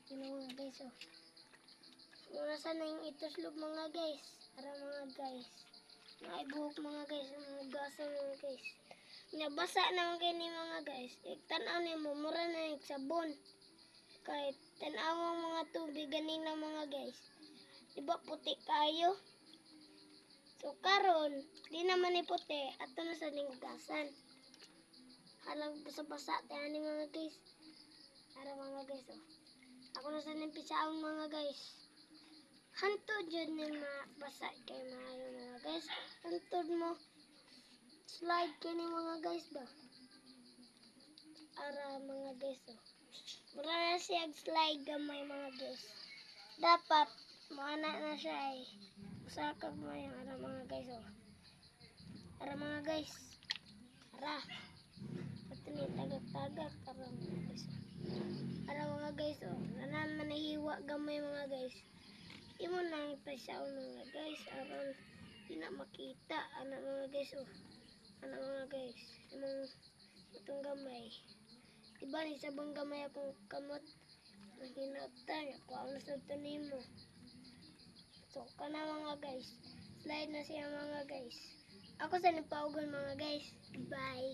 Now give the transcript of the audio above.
Yun ang mga guys, oh. Muna sana yung ituslog mga guys. Para mga guys. Naibuhok mga guys. Mga gasa mga guys. Nabasa naman kayo ni mga guys. Tanaw niyo mo. Mura na yung sabon. Kahit tanaw ang mga tubig ganina mga guys. Diba puti kayo? So karon di naman ni puti. Ato na sa linggasan. Halang basa-basa tayo ni mga guys. Para mga guys, oh. Ako na sa nimpisaon mga guys. Hantod yun ni mabasa kay maayo mga guys. Hantod mo. Slide kayo ni mga guys ba? Ara mga guys, oh. Mura na siya slide gamay mga guys. Dapat maana na siya ay. Usakag mo yung ara mga guys, oh. Ara mga guys. Ara. Ito ni tagak-tagak. Ara mga guys, oh. Ara mga guys, oh. Nanan manahiwa gamay mga guys. Imo na ipasaw mga guys. Aron di na makita. Anak mga guys, oh. Anak mga guys. Imong itong gamay. Diba ni sabang gamay akong kamot. Nahinatan. Ako ang nasad to nimo. So, kana mga guys. Slide na siya mga guys. Ako sa nipaugon mga guys. Bye.